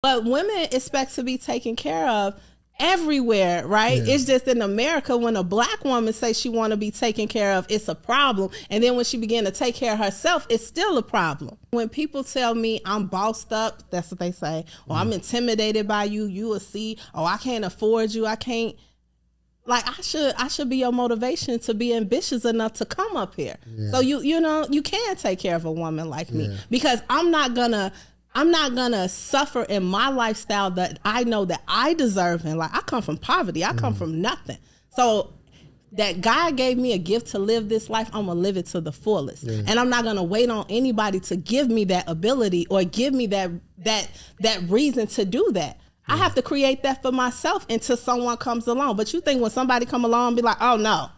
But women expect to be taken care of everywhere, right? Yeah. It's just in America, when a black woman says she want to be taken care of, it's a problem. And then when she begin to take care of herself, it's still a problem. When people tell me I'm bossed up, that's what they say. Or I'm intimidated by you, you will see. Oh, I can't afford you. I can't. Like, I should be your motivation to be ambitious enough to come up here. Yeah. So you know, you can take care of a woman like me, because I'm not gonna suffer in my lifestyle that I know that I deserve. And like, I come from poverty. I come from nothing. So that God gave me a gift to live this life, I'm gonna live it to the fullest. Yeah. And I'm not gonna wait on anybody to give me that ability or give me that reason to do that. I have to create that for myself until someone comes along. But you think when somebody come along and be like, oh no,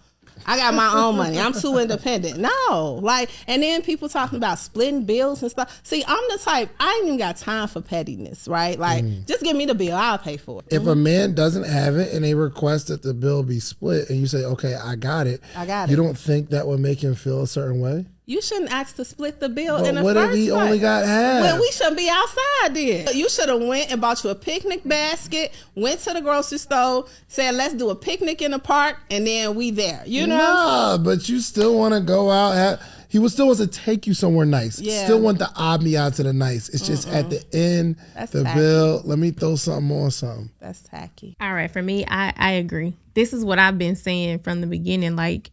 I got my own money, I'm too independent. No, like, and then people talking about splitting bills and stuff. See, I'm the type, I ain't even got time for pettiness, right? Like, just give me the bill, I'll pay for it. If a man doesn't have it and they request that the bill be split and you say, okay, I got it. You don't think that would make him feel a certain way? You shouldn't ask to split the bill in the first place. What if he only got half? Well, we shouldn't be outside then. You should have went and bought you a picnic basket, went to the grocery store, said, let's do a picnic in the park, and then we there. You know? Nah, but you still want to go out. He still wants to take you somewhere nice. Yeah. Still want the ambiance of the nice. It's just at the end, that's the tacky. Bill, let me throw something on something. That's tacky. All right, for me, I agree. This is what I've been saying from the beginning. Like,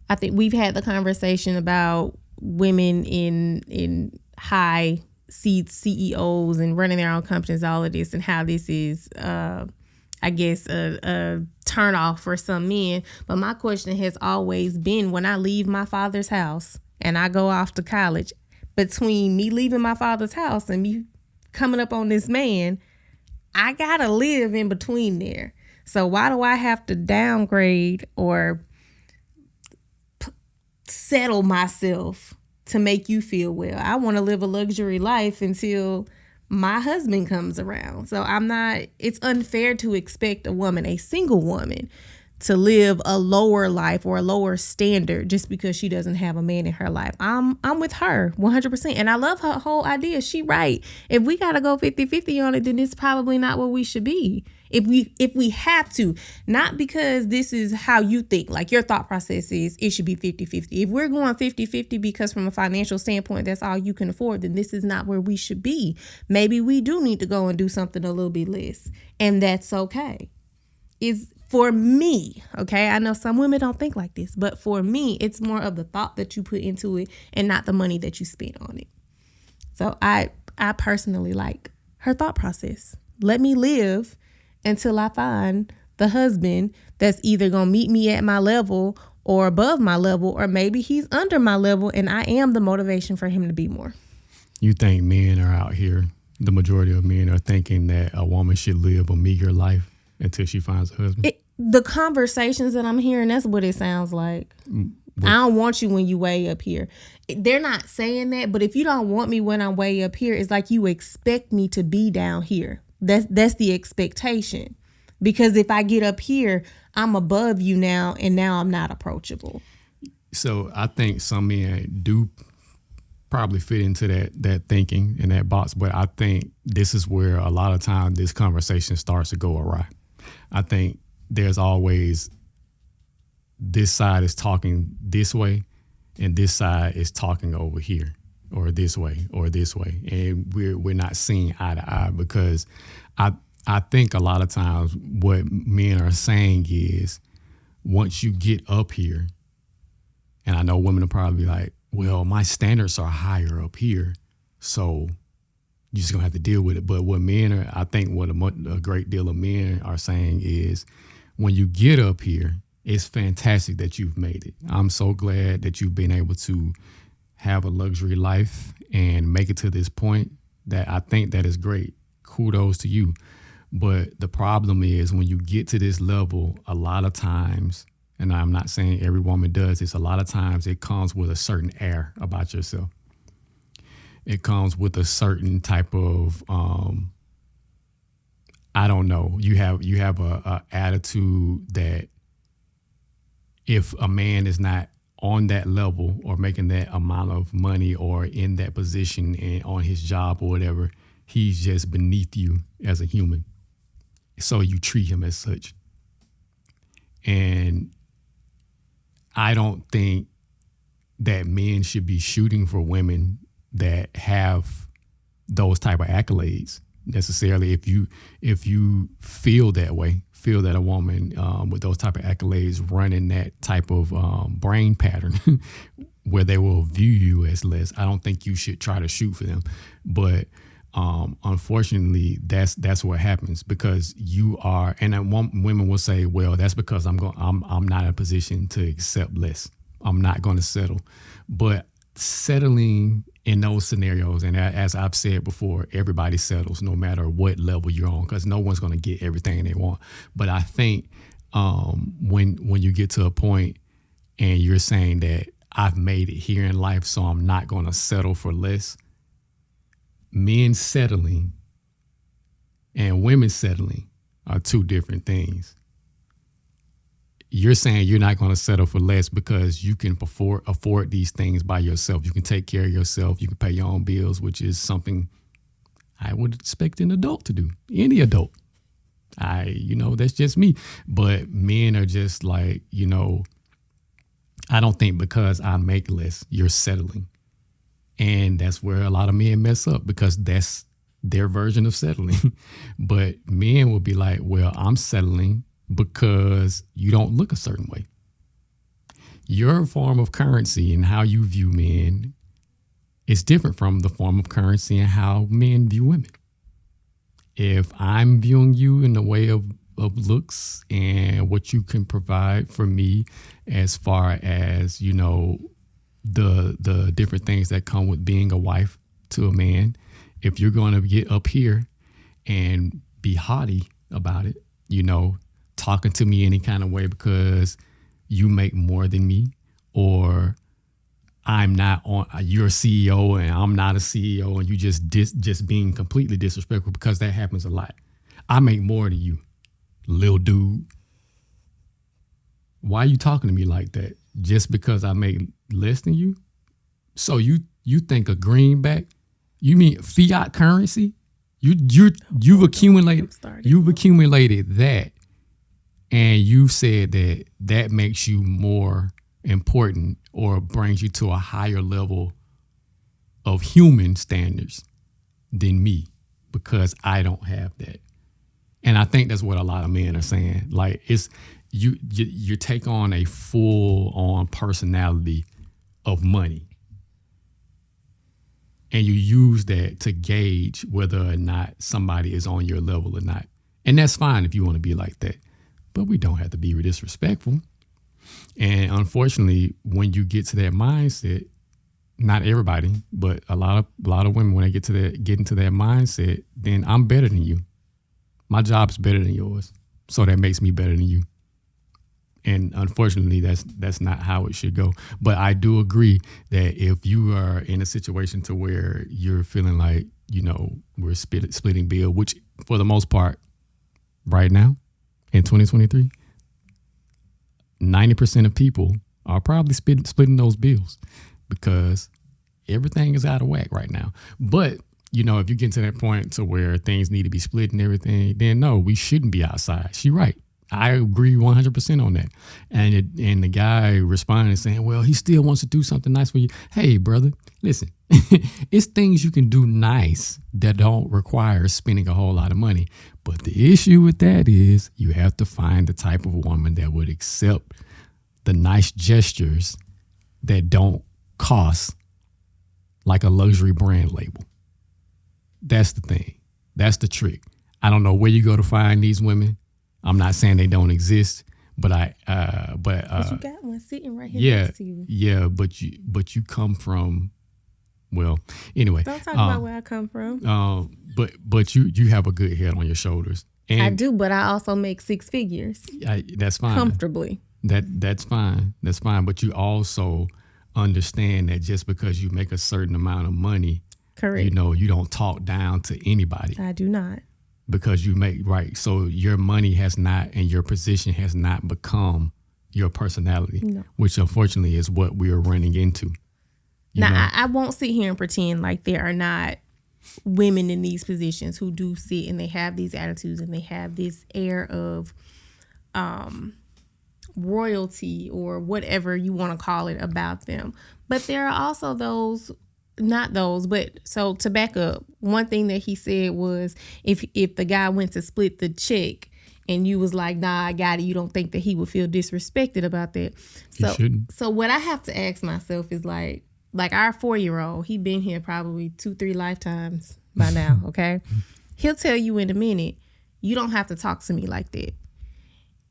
I think we've had the conversation about women in high seats, CEOs, and running their own companies, all of this, and how this is, I guess, a turn off for some men. But my question has always been, when I leave my father's house and I go off to college, between me leaving my father's house and me coming up on this man, I gotta live in between there. So why do I have to downgrade or settle myself to make you feel well? I want to live a luxury life until my husband comes around. So it's unfair to expect a woman, a single woman, to live a lower life or a lower standard just because she doesn't have a man in her life. I'm with her 100%. And I love her whole idea. She right. If we got to go 50-50 on it, then it's probably not what we should be. If we have to, not because this is how you think, like your thought process is, it should be 50-50. If we're going 50-50 because from a financial standpoint, that's all you can afford, then this is not where we should be. Maybe we do need to go and do something a little bit less, and that's okay. Is for me, okay? I know some women don't think like this, but for me, it's more of the thought that you put into it and not the money that you spend on it. So I personally like her thought process. Let me live until I find the husband that's either going to meet me at my level or above my level, or maybe he's under my level and I am the motivation for him to be more. You think men are out here, the majority of men are thinking that a woman should live a meager life until she finds a husband? The conversations that I'm hearing, that's what it sounds like. I don't want you when you way up here. They're not saying that, but if you don't want me when I'm way up here, it's like you expect me to be down here. That's the expectation. Because if I get up here, I'm above you now, and now I'm not approachable. So I think some men do probably fit into that thinking and that box, but I think this is where a lot of times this conversation starts to go awry. I think there's always this side is talking this way and this side is talking over here, or this way, or this way. And we're not seeing eye to eye, because I think a lot of times what men are saying is, once you get up here, and I know women are probably like, well, my standards are higher up here, so you're just gonna have to deal with it. But what men are, I think what a great deal of men are saying is, when you get up here, it's fantastic that you've made it. I'm so glad that you've been able to have a luxury life and make it to this point. That I think that is great. Kudos to you. But the problem is, when you get to this level, a lot of times, and I'm not saying every woman does this, a lot of times it comes with a certain air about yourself. It comes with a certain type of, I don't know, you have a attitude that if a man is not on that level or making that amount of money or in that position and on his job or whatever, He's just beneath you as a human. So you treat him as such. And I don't think that men should be shooting for women that have those type of accolades necessarily. If you feel that way, feel that a woman with those type of accolades running that type of brain pattern where they will view you as less, I don't think you should try to shoot for them. But unfortunately, that's what happens, because you are, and women will say, well, that's because I'm not in a position to accept less. I'm not going to settle. But settling in those scenarios, and as I've said before, everybody settles no matter what level you're on, because no one's going to get everything they want. But I think when you get to a point and you're saying that I've made it here in life, so I'm not going to settle for less, men settling and women settling are two different things. You're saying you're not going to settle for less because you can afford these things by yourself. You can take care of yourself. You can pay your own bills, which is something I would expect an adult to do. Any adult. That's just me. But men are just like, I don't think because I make less, you're settling. And that's where a lot of men mess up, because that's their version of settling. But men will be like, well, I'm settling because you don't look a certain way. Your form of currency and how you view men is different from the form of currency and how men view women. If I'm viewing you in the way of looks and what you can provide for me as far as, the different things that come with being a wife to a man, if you're going to get up here and be haughty about it, talking to me any kind of way because you make more than me, or you're a CEO and I'm not a CEO, and you just being completely disrespectful, because that happens a lot. I make more than you, little dude. Why are you talking to me like that? Just because I make less than you? So you think a greenback? You mean fiat currency? You've accumulated that, and you've said that makes you more important or brings you to a higher level of human standards than me, because I don't have that. And I think that's what a lot of men are saying. Like, it's you take on a full-on personality of money, and you use that to gauge whether or not somebody is on your level or not. And that's fine if you want to be like that, but we don't have to be disrespectful. And unfortunately, when you get to that mindset, not everybody, but a lot of women, when they get into that mindset, then I'm better than you. My job's better than yours, so that makes me better than you. And unfortunately, that's not how it should go. But I do agree that if you are in a situation to where you're feeling like, we're splitting bill, which for the most part, right now in 2023, 90% of people are probably splitting those bills, because everything is out of whack right now. But if you get to that point to where things need to be split and everything, then no, we shouldn't be outside. She's right. I agree 100% on that. And the guy responded saying, well, he still wants to do something nice for you. Hey, brother, listen, it's things you can do nice that don't require spending a whole lot of money. But the issue with that is you have to find the type of woman that would accept the nice gestures that don't cost like a luxury brand label. That's the thing. That's the trick. I don't know where you go to find these women. I'm not saying they don't exist, but you got one sitting right here next to you. Yeah, but you come from, well, anyway. Don't talk about where I come from. But you have a good head on your shoulders. And I do, but I also make six figures. That's fine. Comfortably. That's fine. That's fine. But you also understand that just because you make a certain amount of money, correct, you don't talk down to anybody. I do not. Because you make, right. So your money has not, and your position has not become your personality, which unfortunately is what we are running into. Now, I won't sit here and pretend like there are not women in these positions who do sit and they have these attitudes and they have this air of royalty or whatever you want to call it about them. But there are also those, not those, but so to back up, one thing that he said was if the guy went to split the check and you was like, nah, I got it, you don't think that he would feel disrespected about that. So what I have to ask myself is like our 4-year-old, he been here probably 2-3 lifetimes by now, okay? He'll tell you in a minute, you don't have to talk to me like that.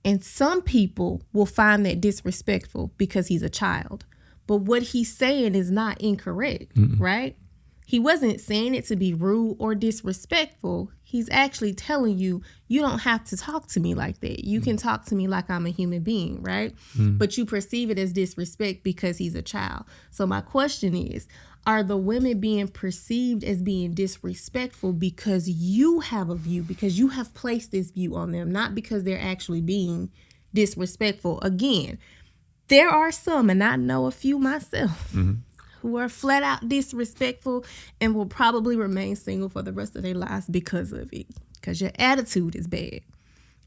And some people will find that disrespectful because he's a child. But what he's saying is not incorrect, right? He wasn't saying it to be rude or disrespectful. He's actually telling you, you don't have to talk to me like that. You can talk to me like I'm a human being, right? But you perceive it as disrespect because he's a child. So my question is, are the women being perceived as being disrespectful because you have a view, because you have placed this view on them, not because they're actually being disrespectful? Again, there are some, and I know a few myself, who are flat out disrespectful and will probably remain single for the rest of their lives because of it. Because your attitude is bad.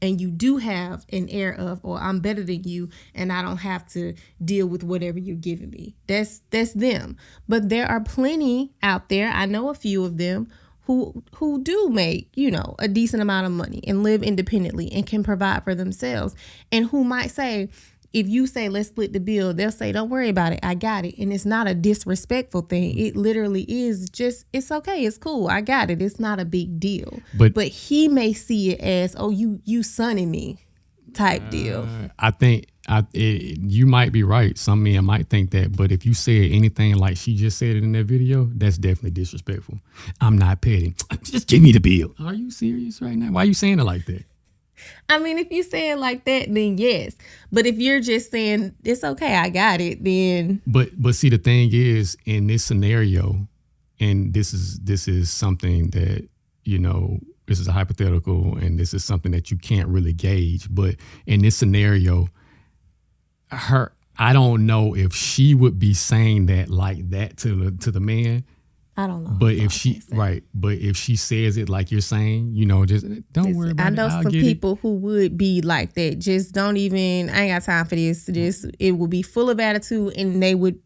And you do have an air of, or I'm better than you and I don't have to deal with whatever you're giving me. That's them. But there are plenty out there, I know a few of them, who do make, a decent amount of money and live independently and can provide for themselves. And who might say, if you say, let's split the bill, they'll say, don't worry about it, I got it. And it's not a disrespectful thing. It literally is just, it's okay, it's cool, I got it. It's not a big deal. But he may see it as, oh, you sonning me type deal. I think you might be right. Some men might think that. But if you said anything like she just said it in that video, that's definitely disrespectful. I'm not petty. Just give me the bill. Are you serious right now? Why are you saying it like that? I mean, if you say it like that, then yes. But if you're just saying, it's okay, I got it, then... But see, the thing is, in this scenario, and this is something that, this is a hypothetical, and this is something that you can't really gauge. But in this scenario, I don't know if she would be saying that like that to the man. I don't know. But if she says it like you're saying, just don't worry about it. I know some people who would be like that. Just don't even, I ain't got time for this. Just, it would be full of attitude and they would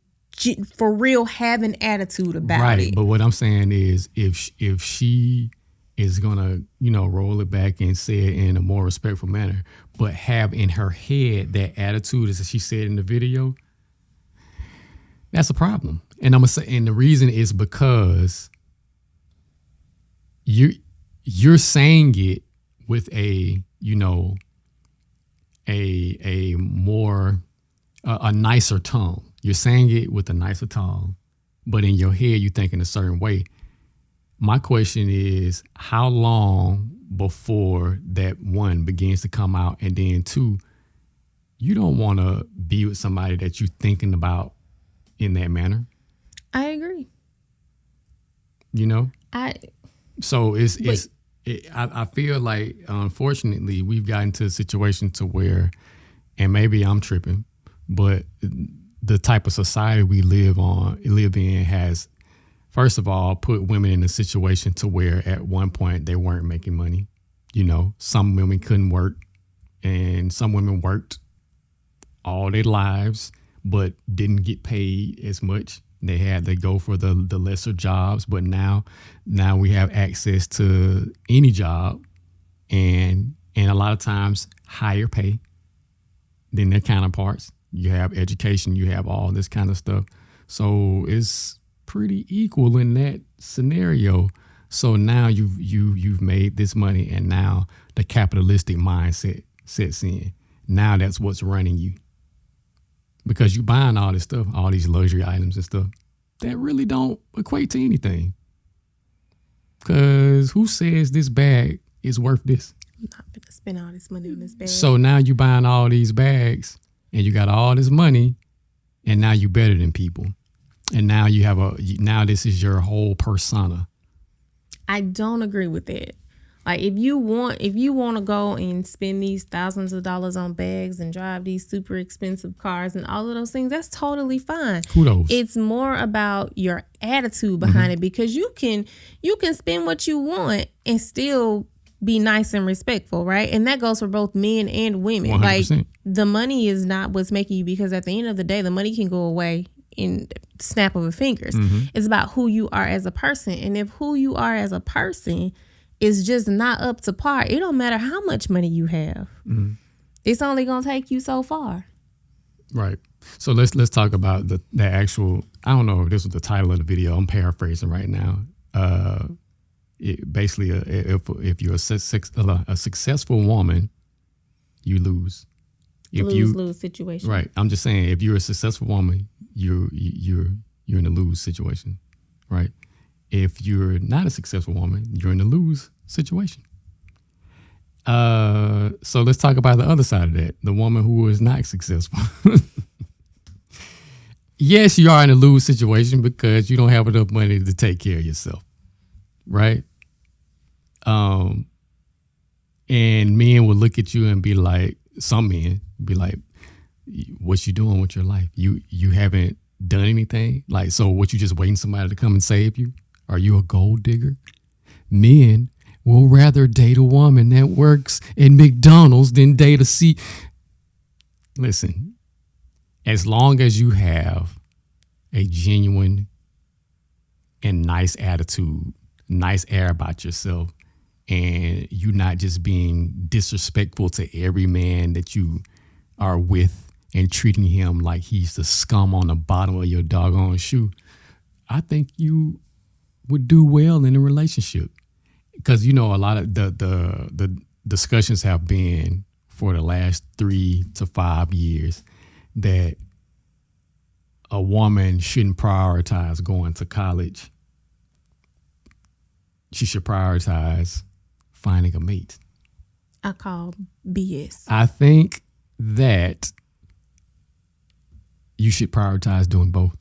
for real have an attitude about it. Right. But what I'm saying is if she is going to, roll it back and say it in a more respectful manner, but have in her head that attitude as she said in the video, that's a problem. And I'm gonna say, and the reason is because you're saying it with a nicer tone. You're saying it with a nicer tone, but in your head you're thinking a certain way. My question is, how long before that one begins to come out, and then two, you don't want to be with somebody that you're thinking about in that manner? I agree. So I feel like, unfortunately, we've gotten to a situation to where, and maybe I'm tripping, but the type of society we live in has, first of all, put women in a situation to where at one point they weren't making money. Some women couldn't work, and some women worked all their lives but didn't get paid as much. They had to go for the lesser jobs, but now we have access to any job and a lot of times higher pay than their counterparts. You have education, you have all this kind of stuff. So it's pretty equal in that scenario. So now you've made this money, and now the capitalistic mindset sets in. Now that's what's running you. Because you buying all this stuff, all these luxury items and stuff that really don't equate to anything. Because who says this bag is worth this? I'm not going to spend all this money on this bag. So now you buying all these bags and you got all this money, and now you better than people. And now now this is your whole persona. I don't agree with that. Like if you want to go and spend these thousands of dollars on bags and drive these super expensive cars and all of those things, that's totally fine. Kudos. It's more about your attitude behind it, because you can spend what you want and still be nice and respectful, right? And that goes for both men and women. 100%. Like the money is not what's making you, because at the end of the day, the money can go away in snap of a fingers. It's about who you are as a person. And if who you are as a person is just not up to par, it don't matter how much money you have. It's only gonna take you so far. Right. So let's talk about the actual. I don't know if this was the title of the video. I'm paraphrasing right now. Basically, if you're a successful woman, you lose. If lose situation. Right. I'm just saying, if you're a successful woman, you're in a lose situation, right? If you're not a successful woman, you're in a lose situation. So let's talk about the other side of that, the woman who is not successful. Yes, you are in a lose situation because you don't have enough money to take care of yourself, right? And men will look at you and be like, some men be like, what you doing with your life? You haven't done anything? Like, so what, you just waiting somebody to come and save you? Are you a gold digger? Men will rather date a woman that works at McDonald's than date a seat. Listen, as long as you have a genuine and nice attitude, nice air about yourself, and you're not just being disrespectful to every man that you are with and treating him like he's the scum on the bottom of your doggone shoe, I think you would do well in a relationship. Because, you know, a lot of the discussions have been for the last 3 to 5 years that a woman shouldn't prioritize going to college. She should prioritize finding a mate. I call BS. I think that you should prioritize doing both.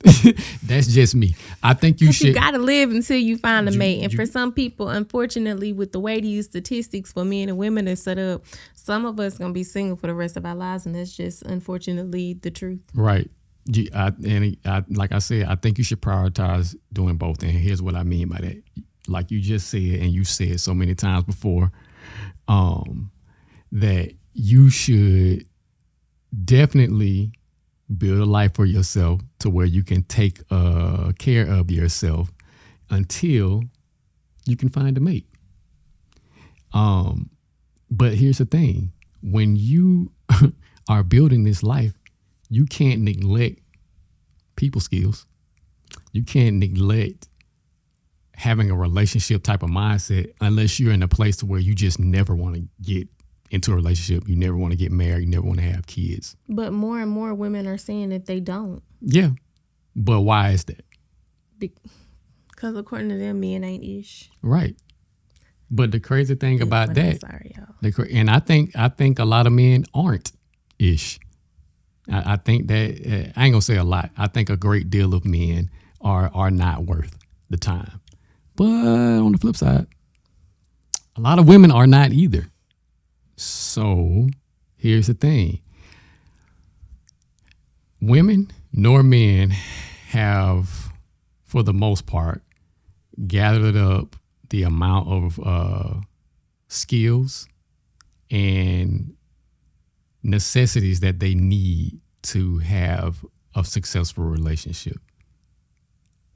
That's just me. I think you should. You got to live until you find a mate. And for some people, unfortunately, with the way these statistics for men and women are set up, some of us going to be single for the rest of our lives. And that's just, unfortunately, the truth. Right. Like I said, I think you should prioritize doing both. And here's what I mean by that. Like you just said, and you said so many times before, that you should definitely build a life for yourself to where you can take care of yourself until you can find a mate. But here's the thing. When you are building this life, you can't neglect people skills. You can't neglect having a relationship type of mindset unless you're in a place to where you just never want to get into a relationship. You never want to get married. You never want to have kids. But more and more women are saying that they don't. Yeah. But why is that? Because according to them, men ain't ish. Right. But the crazy thing about that, I'm sorry, y'all. And I think a lot of men aren't ish. I think that, I ain't gonna say a lot. I think a great deal of men are not worth the time. But on the flip side, a lot of women are not either. So here's the thing. Women nor men have, for the most part, gathered up the amount of skills and necessities that they need to have a successful relationship.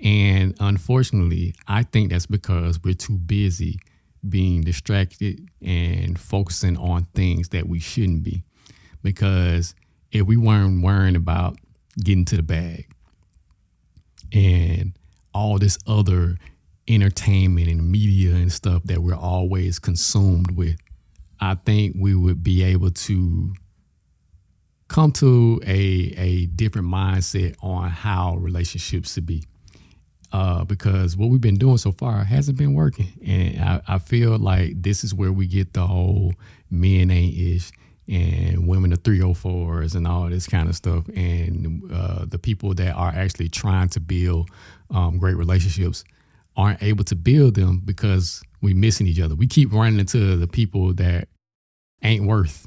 And unfortunately, I think that's because we're too busy being distracted and focusing on things that we shouldn't be. Because if we weren't worrying about getting to the bag and all this other entertainment and media and stuff that we're always consumed with, I think we would be able to come to a different mindset on how relationships should be. Because what we've been doing so far hasn't been working. And I feel like this is where we get the whole men ain't ish and women are 304s and all this kind of stuff. And the people that are actually trying to build great relationships aren't able to build them because we missing each other. We keep running into the people that ain't worth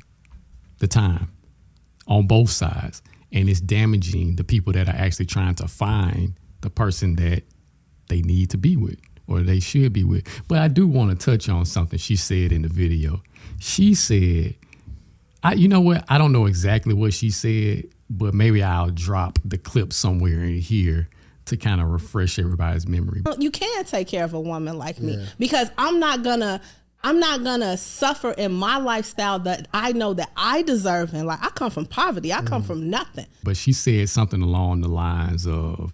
the time on both sides. And it's damaging the people that are actually trying to find the person that they need to be with or they should be with. But I do want to touch on something she said in the video. She said, you know what? I don't know exactly what she said, but maybe I'll drop the clip somewhere in here to kind of refresh everybody's memory. You can take care of a woman like me because I'm not gonna suffer in my lifestyle that I know that I deserve. And like, I come from poverty. I come from nothing. But she said something along the lines of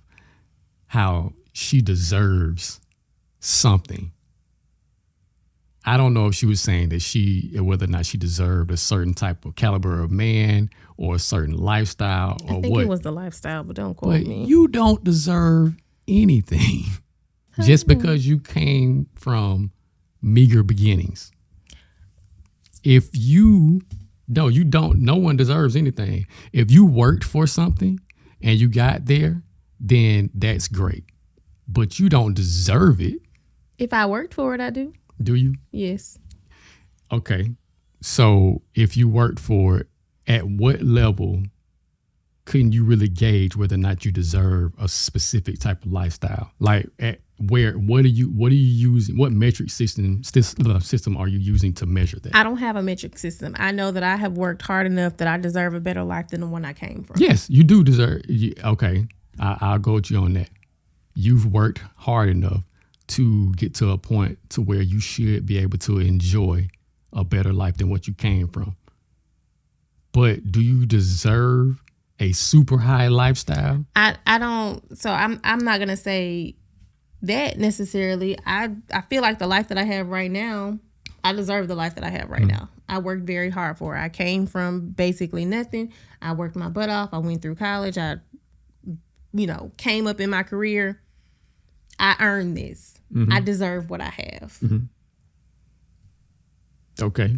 how she deserves something. I don't know if she was saying that whether or not she deserved a certain type of caliber of man or a certain lifestyle or what. I think it was the lifestyle, but don't quote me. You don't deserve anything just because you came from meager beginnings. No one deserves anything. If you worked for something and you got there, then that's great. But you don't deserve it. If I worked for it, I do. Do you? Yes. Okay. So if you worked for it, at what level couldn't you really gauge whether or not you deserve a specific type of lifestyle? Like what are you using? What metric system are you using to measure that? I don't have a metric system. I know that I have worked hard enough that I deserve a better life than the one I came from. Yes, you do deserve. Okay. I'll go with you on that. You've worked hard enough to get to a point to where you should be able to enjoy a better life than what you came from. But do you deserve a super high lifestyle? I don't. So I'm not gonna say that necessarily. I feel like the life that I have right now, I deserve the life that I have right now. I worked very hard for it. I came from basically nothing. I worked my butt off. I went through college. I came up in my career. I earned this. Mm-hmm. I deserve what I have. Mm-hmm. Okay.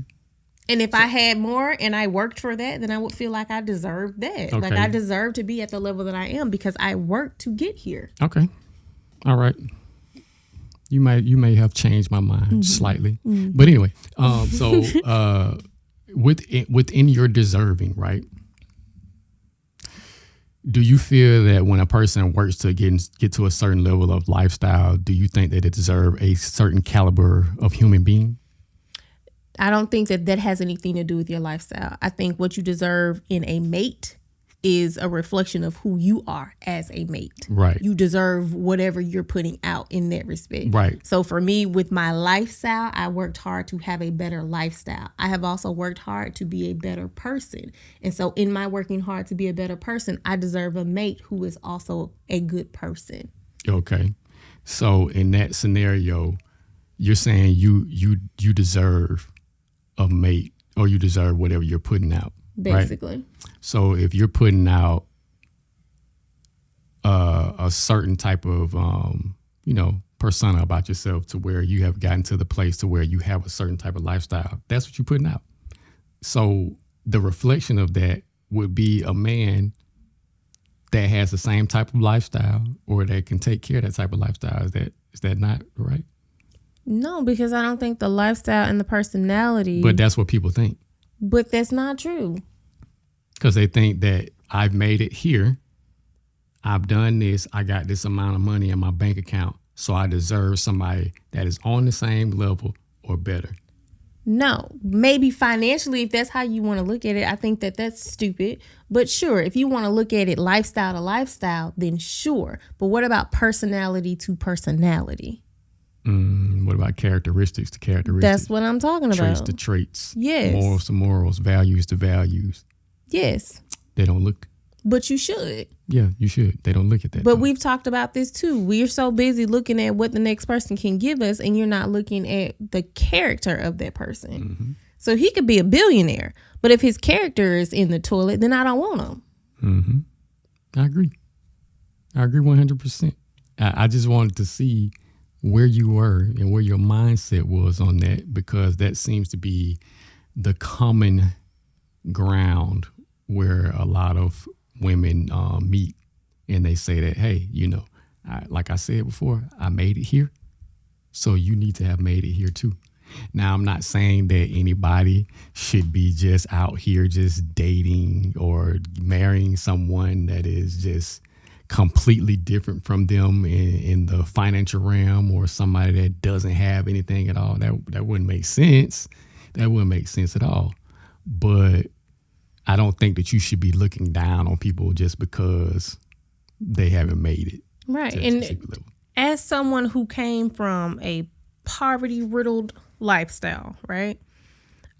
And if I had more and I worked for that, then I would feel like I deserved that. Okay. Like I deserve to be at the level that I am because I worked to get here. Okay. All right. You may have changed my mind slightly. Mm-hmm. But anyway, so within your deserving, right? Do you feel that when a person works to get to a certain level of lifestyle, do you think that they deserve a certain caliber of human being? I don't think that has anything to do with your lifestyle. I think what you deserve in a mate is a reflection of who you are as a mate. Right. You deserve whatever you're putting out in that respect. Right. So for me, with my lifestyle, I worked hard to have a better lifestyle. I have also worked hard to be a better person. And so in my working hard to be a better person, I deserve a mate who is also a good person. Okay. So in that scenario, you're saying you deserve a mate or you deserve whatever you're putting out. Basically. Right? So if you're putting out a certain type of, persona about yourself to where you have gotten to the place to where you have a certain type of lifestyle, that's what you're putting out. So the reflection of that would be a man that has the same type of lifestyle or that can take care of that type of lifestyle. Is that not right? No, because I don't think the lifestyle and the personality. But that's what people think. But that's not true. Because they think that I've made it here. I've done this. I got this amount of money in my bank account. So I deserve somebody that is on the same level or better. No, maybe financially, if that's how you want to look at it, I think that that's stupid. But sure, if you want to look at it lifestyle to lifestyle, then sure. But what about personality to personality? What about characteristics to characteristics? That's what I'm talking about. Traits to traits. Yes. Morals to morals. Values to values. Yes. They don't look. But you should. Yeah, you should. They don't look at that. But we've talked about this too. We're so busy looking at what the next person can give us, and you're not looking at the character of that person. Mm-hmm. So he could be a billionaire, but if his character is in the toilet, then I don't want him. Mm-hmm. I agree 100%. I just wanted to see where you were and where your mindset was on that, because that seems to be the common ground where a lot of women meet, and they say that, hey, like I said before, I made it here. So you need to have made it here too. Now, I'm not saying that anybody should be just out here just dating or marrying someone that is just completely different from them in the financial realm, or somebody that doesn't have anything at all. That wouldn't make sense. That wouldn't make sense at all. But I don't think that you should be looking down on people just because they haven't made it. Right. And as someone who came from a poverty-riddled lifestyle, right?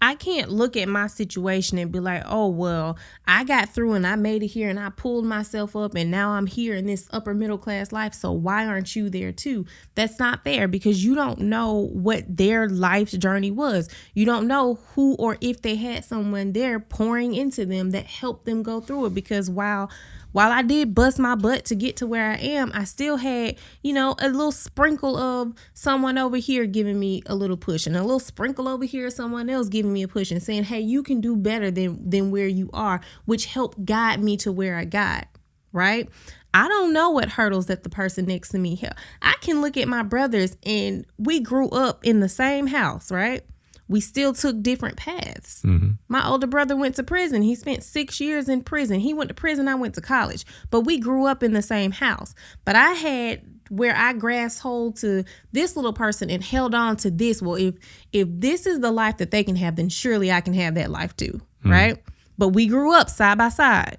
I can't look at my situation and be like, oh, well, I got through and I made it here and I pulled myself up and now I'm here in this upper middle class life. So why aren't you there too? That's not fair, because you don't know what their life's journey was. You don't know who or if they had someone there pouring into them that helped them go through it. Because while I did bust my butt to get to where I am, I still had, a little sprinkle of someone over here giving me a little push, and a little sprinkle over here, someone else giving me a push and saying, hey, you can do better than where you are, which helped guide me to where I got, right? I don't know what hurdles that the person next to me held. I can look at my brothers, and we grew up in the same house, right? We still took different paths. Mm-hmm. My older brother went to prison. He spent 6 years in prison. He went to prison. I went to college. But we grew up in the same house. But I had where I grasped hold to this little person and held on to this. Well, if this is the life that they can have, then surely I can have that life too, right? But we grew up side by side.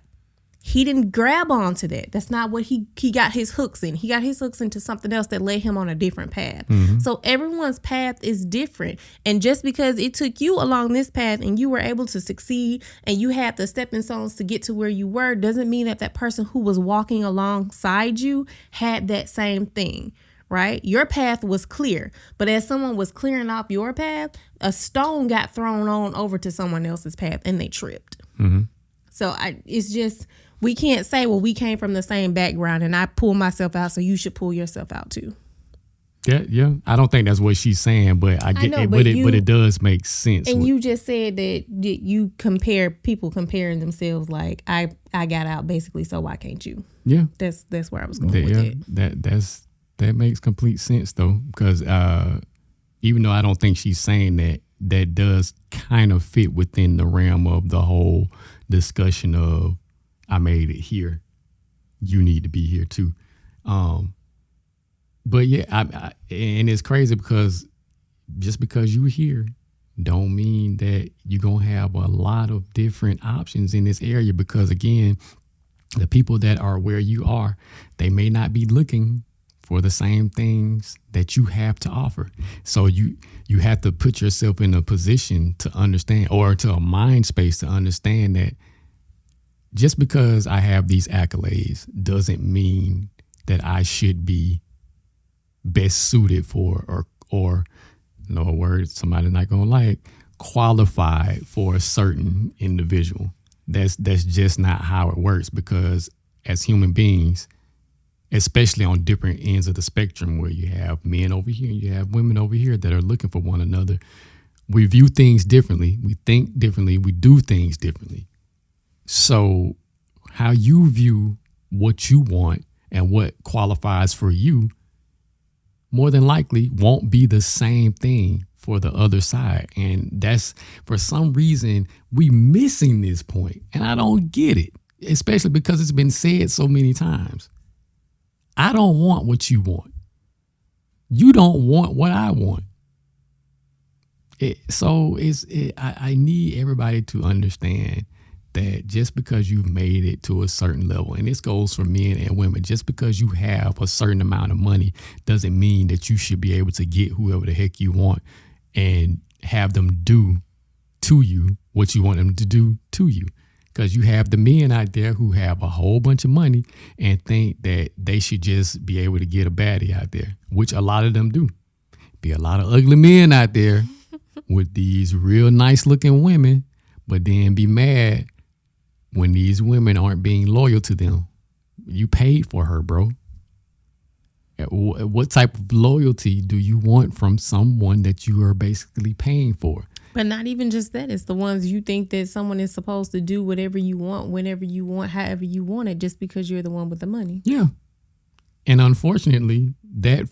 He didn't grab onto that. That's not what he got his hooks in. He got his hooks into something else that led him on a different path. Mm-hmm. So everyone's path is different. And just because it took you along this path and you were able to succeed and you had the stepping stones to get to where you were, doesn't mean that person who was walking alongside you had that same thing, right? Your path was clear. But as someone was clearing off your path, a stone got thrown on over to someone else's path and they tripped. Mm-hmm. So it's just... we can't say, well, we came from the same background and I pull myself out, so you should pull yourself out too. Yeah. I don't think that's what she's saying, but I get it. But it does make sense. And you just said that you compare people comparing themselves, like I got out basically, so why can't you? Yeah, that's where I was going with it. That makes complete sense though, because even though I don't think she's saying that, that does kind of fit within the realm of the whole discussion of, I made it here, you need to be here too. But yeah, and it's crazy because just because you're here don't mean that you're going to have a lot of different options in this area, because again, the people that are where you are, they may not be looking for the same things that you have to offer. So you have to put yourself in a position to understand, or to a mind space to understand that just because I have these accolades doesn't mean that I should be best suited for, or no, a word somebody's not gonna like, qualified for a certain individual. That's just not how it works, because as human beings, especially on different ends of the spectrum, where you have men over here and you have women over here that are looking for one another, we view things differently, we think differently, we do things differently. So how you view what you want and what qualifies for you more than likely won't be the same thing for the other side. And that's, for some reason, we missing this point. And I don't get it, especially because it's been said so many times. I don't want what you want. You don't want what I want. I need everybody to understand that just because you've made it to a certain level, and this goes for men and women, just because you have a certain amount of money doesn't mean that you should be able to get whoever the heck you want and have them do to you what you want them to do to you. Because you have the men out there who have a whole bunch of money and think that they should just be able to get a baddie out there, which a lot of them do. Be a lot of ugly men out there with these real nice looking women, but then be mad when these women aren't being loyal to them. You paid for her, bro. What type of loyalty do you want from someone that you are basically paying for? But not even just that. It's the ones you think that someone is supposed to do whatever you want, whenever you want, however you want it, just because you're the one with the money. Yeah. And unfortunately, that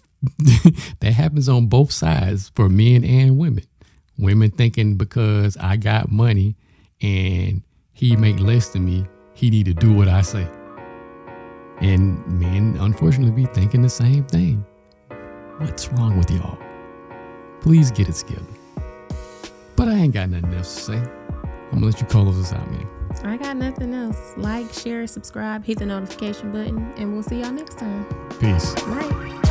that happens on both sides for men and women. Women thinking because I got money and he make less than me, he need to do what I say. And men, unfortunately, be thinking the same thing. What's wrong with y'all? Please get it together. But I ain't got nothing else to say. I'm gonna let you close this out, man. I got nothing else. Like, share, subscribe, hit the notification button, and we'll see y'all next time. Peace. Bye.